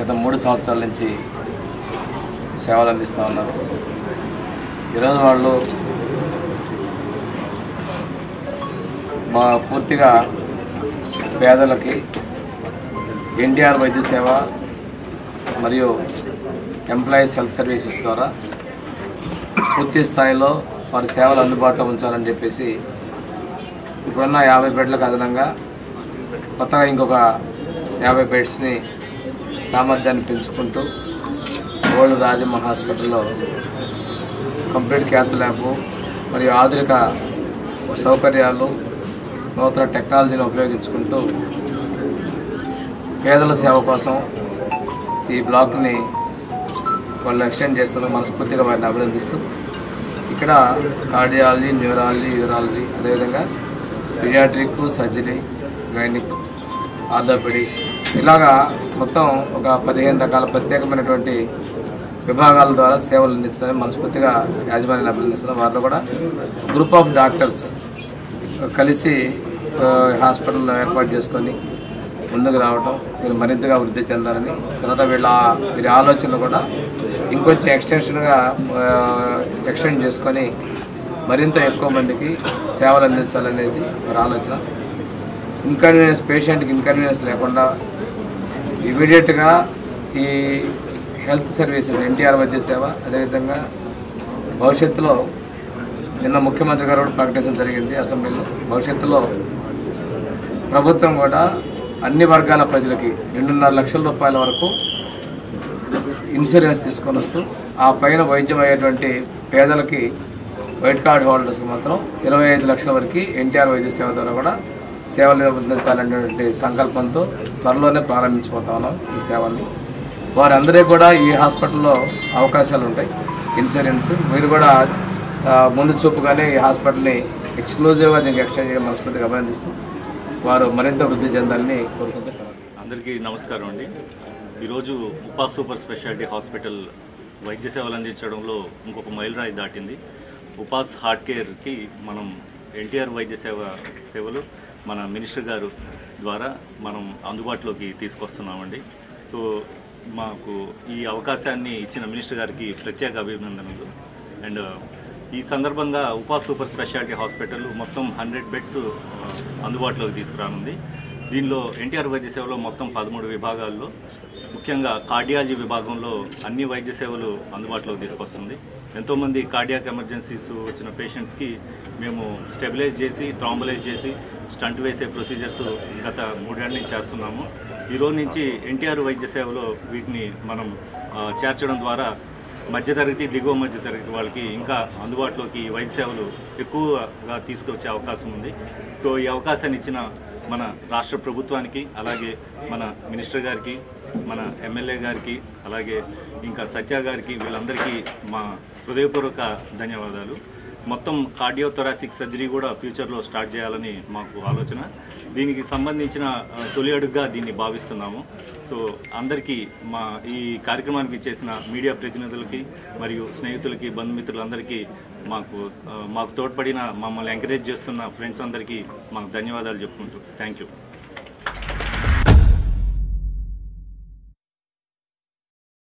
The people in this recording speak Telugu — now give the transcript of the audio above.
గత 3 సంవత్సరాల నుంచి సేవలు అందిస్తూ ఉన్నారు. ఈరోజు వాళ్ళు మా పూర్తిగా పేదలకి ఎన్టీఆర్ వైద్య సేవ మరియు ఎంప్లాయీస్ హెల్త్ సర్వీసెస్ ద్వారా పూర్తి స్థాయిలో వారి సేవలు అందుబాటులో ఉంచాలని చెప్పేసి ఇప్పుడున్న 50 బెడ్లకు అదనంగా కొత్తగా ఇంకొక 50 బెడ్స్ని సామర్థ్యాన్ని పెంచుకుంటూ ఓల్డ్ రాజమ్మ హాస్పిటల్లో కంప్లీట్ క్యాత్ ల్యాబ్ మరియు ఆధునిక సౌకర్యాలు నూతన టెక్నాలజీని ఉపయోగించుకుంటూ పేదల సేవ కోసం ఈ బ్లాక్ని వాళ్ళు ఎక్స్టెండ్ చేస్తున్న మనస్ఫూర్తిగా వారిని అభినందిస్తూ ఇక్కడ కార్డియాలజీ, న్యూరాలజీ, యూరాలజీ, అదేవిధంగా పీడియాట్రిక్, సర్జరీ, గైనిక్, ఆర్థోపెడిక్స్ ఇలాగా మొత్తం ఒక 15 రకాల ప్రత్యేకమైనటువంటి విభాగాల ద్వారా సేవలు అందించడానికి మనస్ఫూర్తిగా యాజమాన్యాన్ని అభినందిస్తున్నాం. వారిలో కూడా గ్రూప్ ఆఫ్ డాక్టర్స్ కలిసి హాస్పిటల్ ఏర్పాటు చేసుకొని ముందుకు రావడం, వీళ్ళు మరింతగా వృద్ధి చెందాలని, తర్వాత వీరి ఆలోచనలు కూడా ఇంకొంచెం ఎక్స్టెండ్ చేసుకొని మరింత ఎక్కువ మందికి సేవలు అందించాలనేది వారి ఆలోచన. ఇన్కన్వీనియన్స్, పేషెంట్కి ఇన్కన్వీనియన్స్ లేకుండా ఇమీడియట్గా ఈ హెల్త్ సర్వీసెస్ ఎన్టీఆర్ వైద్య సేవ, అదేవిధంగా భవిష్యత్తులో నిన్న ముఖ్యమంత్రి గారు కూడా ప్రకటించడం జరిగింది అసెంబ్లీలో, భవిష్యత్తులో ప్రభుత్వం కూడా అన్ని వర్గాల ప్రజలకి 2.5 లక్షల రూపాయల వరకు ఇన్సూరెన్స్ తీసుకొని వస్తూ ఆ పైన వైద్యం అయ్యేటువంటి పేదలకి వైట్ కార్డ్ హోల్డర్స్కి మాత్రం 25 లక్షల వరకు ఎన్టీఆర్ వైద్య సేవ ద్వారా కూడా సేవలు అందించాలనేటువంటి సంకల్పంతో త్వరలోనే ప్రారంభించిపోతా ఉన్నాం ఈ సేవల్ని. వారందరికీ కూడా ఈ హాస్పిటల్లో అవకాశాలు ఉంటాయి. ఇన్సూరెన్స్ మీరు కూడా ముందు చూపుగానే ఈ హాస్పిటల్ని ఎక్స్క్లూజివ్గా దీనికి ఎక్స్టెండ్ చేయడం మనస్ఫూర్తిగా అభినందిస్తూ వారు మరింత వృద్ధి చెందాలని కోరుకుంటున్నారు. అందరికీ నమస్కారం అండి. ఈరోజు ఉపాస్ సూపర్ స్పెషాలిటీ హాస్పిటల్ వైద్య సేవలు అందించడంలో ఇంకొక మైలురాయి దాటింది. ఉపాస్ హార్ట్ కేర్కి మనం ఎన్టీఆర్ వైద్య సేవలు మన మినిస్టర్ గారు ద్వారా మనం అందుబాటులోకి తీసుకొస్తున్నామండి. సో మాకు ఈ అవకాశాన్ని ఇచ్చిన మినిస్టర్ గారికి ప్రత్యేక అభినందనలు. అండ్ ఈ సందర్భంగా ఉపాస్ సూపర్ స్పెషాలిటీ హాస్పిటల్ మొత్తం 100 బెడ్స్ అందుబాటులోకి తీసుకురానుంది. దీనిలో ఎన్టీఆర్ వైద్య సేవలో మొత్తం 13 విభాగాల్లో ముఖ్యంగా కార్డియాలజీ విభాగంలో అన్ని వైద్య సేవలు అందుబాటులోకి తీసుకొస్తుంది. ఎంతోమంది కార్డియాక్ ఎమర్జెన్సీస్ వచ్చిన పేషెంట్స్కి మేము స్టెబిలైజ్ చేసి, థ్రాంబలైజ్ చేసి, స్టంట్ వేసే ప్రొసీజర్స్ గత 3 ఏళ్ల నుంచి చేస్తున్నాము. ఈరోజు నుంచి ఎన్టీఆర్ వైద్య సేవలో వీటిని మనం చేర్చడం ద్వారా మధ్యతరగతి, దిగువ మధ్యతరగతి వాళ్ళకి ఇంకా అందుబాటులోకి వైద్య సేవలు ఎక్కువగా తీసుకొచ్చే అవకాశం ఉంది. సో ఈ అవకాశాన్ని ఇచ్చిన మన రాష్ట్ర ప్రభుత్వానికి, అలాగే మన మినిస్టర్ గారికి, మన ఎమ్మెల్యే గారికి, అలాగే ఇంకా సత్య గారికి, వీళ్ళందరికీ మా హృదయపూర్వక ధన్యవాదాలు. మొత్తం కార్డియోథొరాసిక్ సర్జరీ కూడా ఫ్యూచర్లో స్టార్ట్ చేయాలని మాకు ఆలోచన. దీనికి సంబంధించిన తొలి అడుగుగా దీన్ని భావిస్తున్నాము. సో అందరికీ ఈ కార్యక్రమానికి ఇచ్చేసిన మీడియా ప్రతినిధులకి మరియు స్నేహితులకి, బంధుమిత్రులందరికీ, మాకు తోడ్పడిన, మమ్మల్ని ఎంకరేజ్ చేస్తున్న ఫ్రెండ్స్ అందరికీ మాకు ధన్యవాదాలు చెప్పుకుంటూ థ్యాంక్ యూ.